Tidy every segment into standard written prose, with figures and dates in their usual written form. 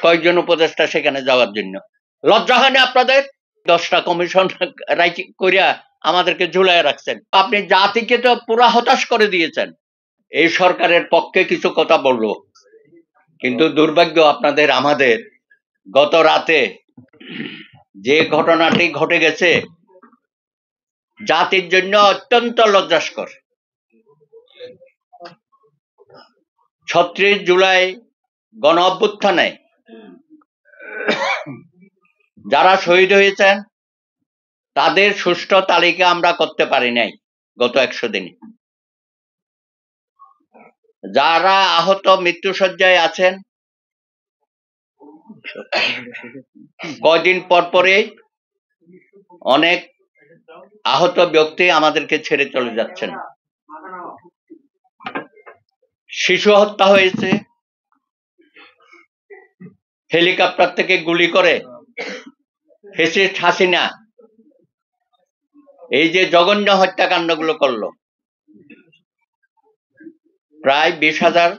কয়েকজন উপদেষ্টা সেখানে যাওয়ার জন্য। লজ্জা হয়নি আপনাদের? 10টা কমিশন করিয়া আমাদেরকে ঝুলাই রাখছেন। আপনি জাতিকে তো পুরা হতাশ করে দিয়েছেন। এই সরকারের পক্ষে কিছু কথা বলবো, কিন্তু দুর্ভাগ্য আপনাদের আমাদের, গত রাতে যে ঘটনাটি ঘটে গেছে জাতির জন্য অত্যন্ত লজ্জাস্কর। 36 জুলাই গণ অভ্যুত্থানে যারা শহীদ হয়েছেন তাদের সুষ্ঠু তালিকা আমরা করতে পারি নাই গত 100 দিনে। যারা আহত মৃত্যুশয্যায় আছেন কয়দিন পর পরে অনেক আহত ব্যক্তি আমাদেরকে ছেড়ে চলে যাচ্ছেন। শিশু হত্যা হয়েছে, হেলিকপ্টার থেকে গুলি করে ফ্যাসিস্ট হাসিনা এই যে জঘন্য হত্যাকাণ্ডগুলো করলো। প্রায় 20,000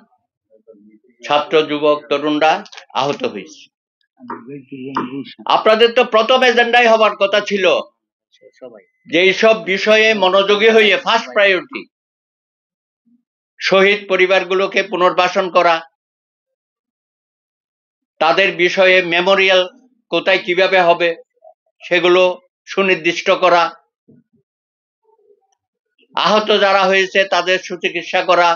ছাত্র যুবক তরুণরা আহত হয়েছে। আপনাদের তো প্রথম এজেন্ডাই হবার কথা ছিল যে এইসব বিষয়ে মনোযোগী হয়ে ফার্স্ট প্রায়োরিটি শহীদ পরিবারগুলোকে পুনর্বাসন করা, তাদের বিষয়ে মেমোরিয়াল কোথায় কিভাবে হবে সেগুলো সুনির্দিষ্ট করা, আহত যারা হয়েছে তাদের সুচিকিৎসা করা,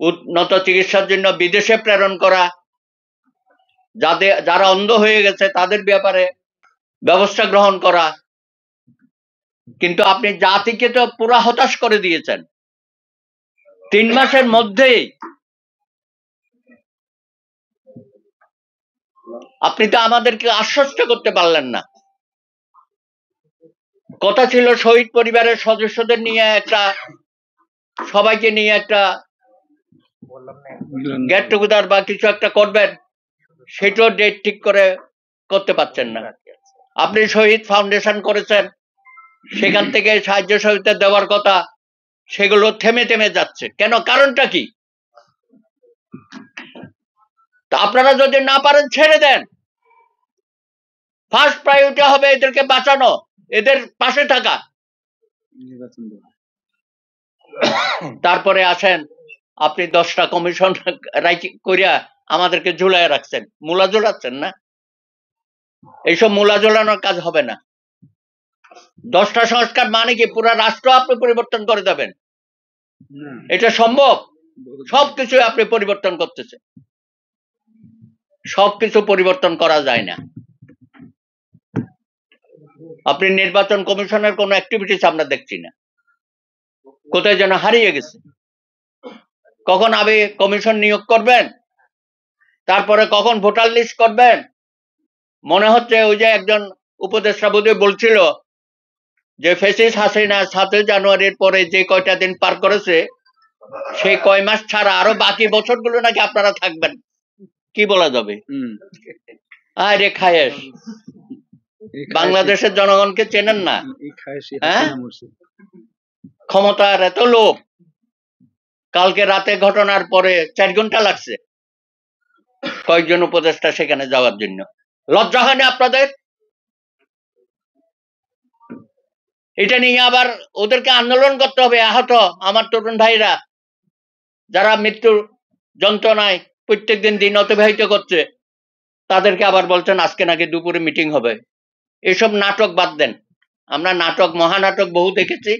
উন্নত চিকিৎসার জন্য বিদেশে প্রেরণ করা, যারা অন্ধ হয়ে গেছে তাদের ব্যাপারে ব্যবস্থা গ্রহণ করা। কিন্তু আপনি জাতিকে তো পুরা হতাশ করে দিয়েছেন। 3 মাসের মধ্যেই আপনি তো আমাদেরকে আশ্বস্ত করতে পারলেন না। কথা ছিল শহীদ পরিবারের সদস্যদের নিয়ে সবাইকে নিয়ে একটা গেট টুগেদার বা কিছু একটা করবেন, সেটাও ডেট ঠিক করে করতে পারছেন না। আপনি শহীদ ফাউন্ডেশন করেছেন, সেখান থেকে সাহায্য সহযোগিতা দেওয়ার কথা, সেগুলো থেমে থেমে যাচ্ছে কেন? কারণটা কি? তা আপনারা যদি না পারেন ছেড়ে দেন। ফার্স্ট প্রায়োরিটি হবে এদেরকে বাঁচানো, এদের পাশে থাকা। তারপরে আসেন আপনি 10টা কমিশন করিয়া আমাদেরকে ঝুলাই রাখছেন, মূলা ঝোলাচ্ছেন না? এইসব মূলা ঝোলানোর কাজ হবে না। 10টা সংস্কার মানে কি পুরা রাষ্ট্র আপনি পরিবর্তন করে দেবেন? এটা সম্ভব? সবকিছু আপনি পরিবর্তন করতেছেন। সবকিছু পরিবর্তন করা যায় না। আপনি নির্বাচন কমিশনের কোন অ্যাক্টিভিটিস আমরা দেখছি না, কোথায় যেন হারিয়ে গেছে। কখন আবে কমিশন নিয়োগ করবেন, তারপরে কখন ভোটার লিস্ট করবেন। মনে হচ্ছে ওই যে একজন উপদেষ্টা বোধহয় বলছিল যে ফ্যাসিস্ট হাসিনা 7 জানুয়ারির পরে যে কয়টা দিন পার করেছে সেই কয় মাস ছাড়া আরো বাকি বছরগুলো নাকি আপনারা থাকবেন। কি বলা যাবে? আরে খায়েশ, বাংলাদেশের জনগণকে চেনেন না? ক্ষমতার এত লোভ। কালকে রাতে ঘটনার পরে 4 ঘন্টা লাগছে কয়েকজন উপদেষ্টা সেখানে যাওয়ার জন্য। লজ্জা হয়নি আপনাদের? এটা নিয়ে আবার ওদেরকে আন্দোলন করতে হবে। আহত আমার তরুণ ভাইরা যারা মৃত্যুর যন্ত্রণায় প্রত্যেকদিন দিন অতিবাহিত করছে, তাদেরকে আবার বলছেন আজকে নাকি দুপুরে মিটিং হবে। এসব নাটক বাদ দেন। আমরা নাটক, মহানাটক বহু দেখেছি।